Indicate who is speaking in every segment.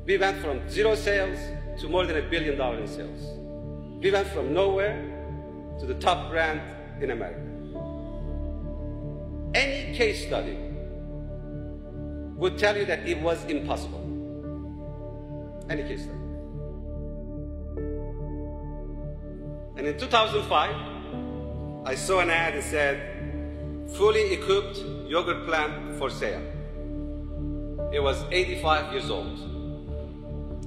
Speaker 1: We went from 0 sales to more than $1 billion in sales. We went from nowhere to the top brand in America. Any case study would tell you that it was impossible. Any case study. And in 2005, I saw an ad that said, fully equipped yogurt plant for sale. It was 85 years old,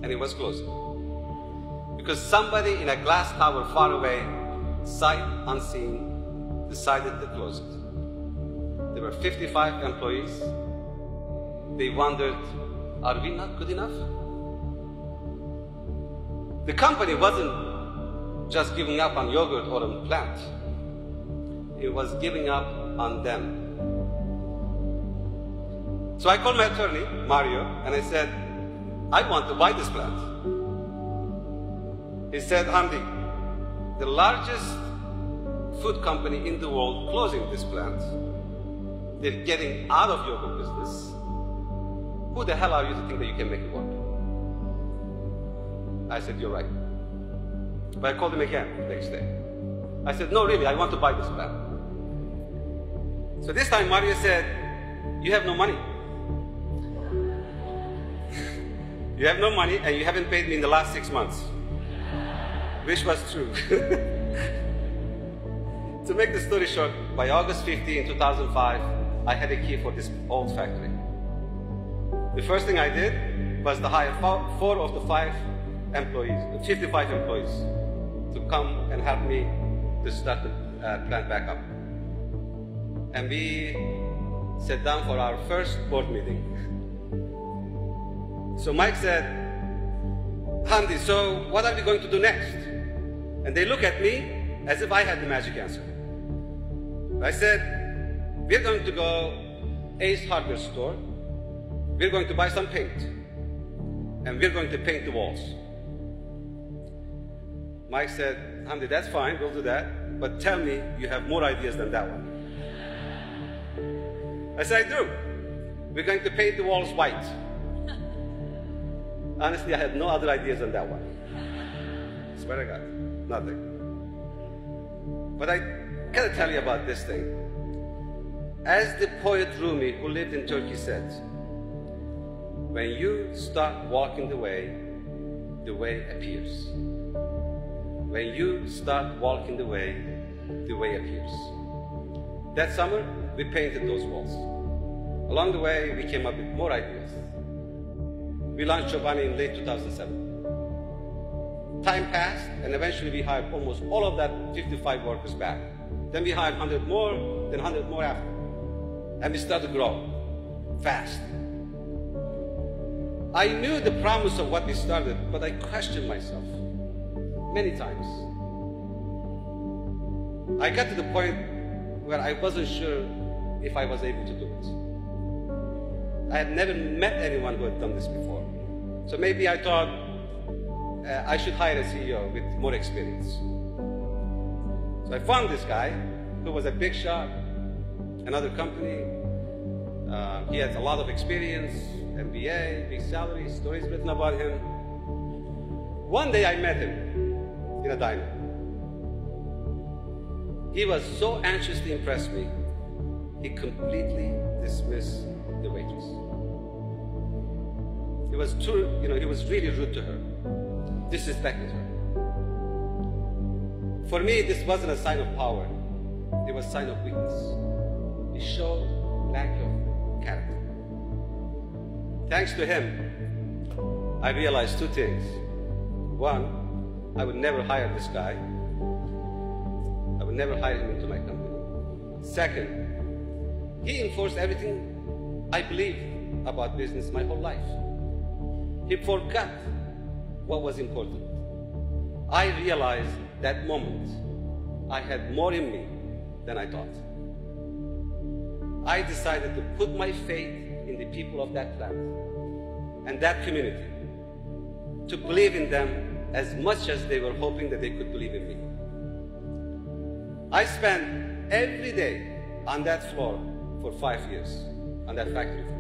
Speaker 1: and it was closing. Because somebody in a glass tower far away, sight unseen, decided to close it. There were 55 employees. They wondered, are we not good enough? The company wasn't just giving up on yogurt or on plant. It was giving up on them. So I called my attorney, Mario, and I said, I want to buy this plant. He said, Hamdi, the largest food company in the world closing this plant. They're getting out of yogurt business. Who the hell are you to think that you can make it work? I said, you're right. But I called him again the next day. I said, no, really, I want to buy this plant. So this time Mario said, you have no money. You have no money and you haven't paid me in the last 6 months. Which was true. To make the story short, by August 15, 2005, I had a key for this old factory. The first thing I did was to hire 4 of the 5 employees, 55 employees, to come and help me to start the plant back up. And we sat down for our first board meeting. So Mike said, Hamdi, so what are we going to do next? And they look at me as if I had the magic answer. I said, we're going to go Ace Hardware store. We're going to buy some paint. And we're going to paint the walls. Mike said, Hamdi, that's fine, we'll do that. But tell me you have more ideas than that one. I said, I do. We're going to paint the walls white. Honestly, I had no other ideas than that one. I swear to God, nothing. But I gotta tell you about this thing. As the poet Rumi, who lived in Turkey, said, when you start walking the way appears. When you start walking the way appears. That summer, we painted those walls. Along the way, we came up with more ideas. We launched Chobani in late 2007. Time passed, and eventually we hired almost all of that 55 workers back. Then we hired 100 more, then 100 more after. And we started to grow fast. I knew the promise of what we started, but I questioned myself many times. I got to the point where I wasn't sure if I was able to do it. I had never met anyone who had done this before. So maybe I thought I should hire a CEO with more experience. So I found this guy who was a big shot, another company. He had a lot of experience, MBA, big salary, stories written about him. One day I met him in a diner. He was so anxious to impress me, he completely dismissed the waitress. He was he was really rude to her, disrespected her. For me, this wasn't a sign of power. It was a sign of weakness. It showed lack of character. Thanks to him, I realized 2 things. One, I would never hire this guy. I would never hire him into my company. Second, he enforced everything I believed about business my whole life. He forgot what was important. I realized that moment I had more in me than I thought. I decided to put my faith in the people of that plant and that community, to believe in them as much as they were hoping that they could believe in me. I spent every day on that floor for 5 years, on that factory floor.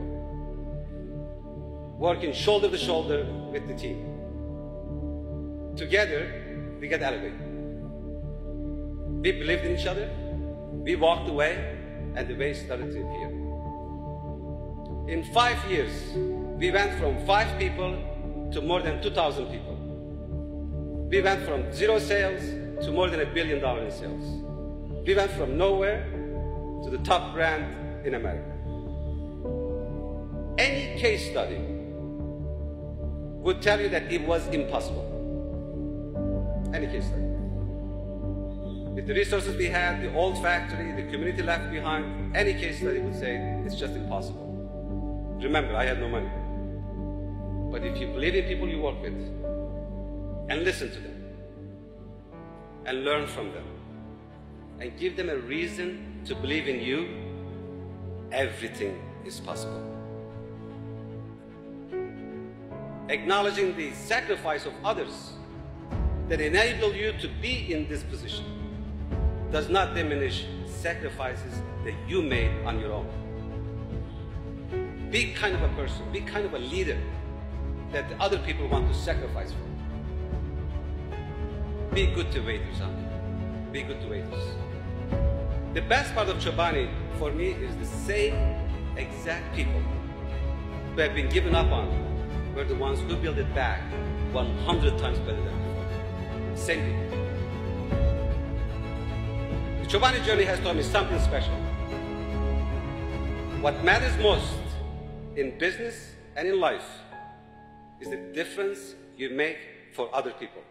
Speaker 1: working shoulder to shoulder with the team. Together, we get elevated. We believed in each other, we walked away, and the way started to appear. In 5 years, we went from 5 people to more than 2,000 people. We went from 0 sales to more than $1 billion in sales. We went from nowhere to the top brand in America. Any case study would tell you that it was impossible. Any case study. With the resources we had, the old factory, the community left behind, any case study would say it's just impossible. Remember, I had no money. But if you believe in people you work with, and listen to them, and learn from them, and give them a reason to believe in you, everything is possible. Acknowledging the sacrifice of others that enable you to be in this position does not diminish sacrifices that you made on your own. Be kind of a person, be kind of a leader that the other people want to sacrifice for. Be good to waiters, huh? Be good to waiters. The best part of Chobani for me is the same exact people who have been given up on were the ones who built it back 100 times better than before. Same people. The Chobani journey has taught me something special. What matters most in business and in life is the difference you make for other people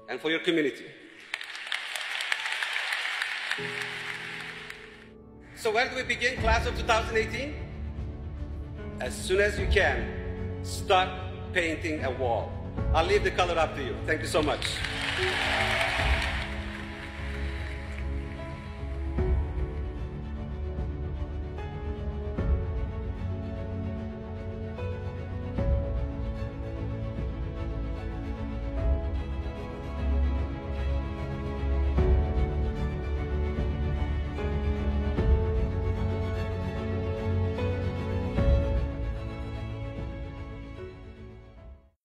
Speaker 1: and for your community. So where do we begin, class of 2018? As soon as you can, start painting a wall. I'll leave the color up to you. Thank you so much.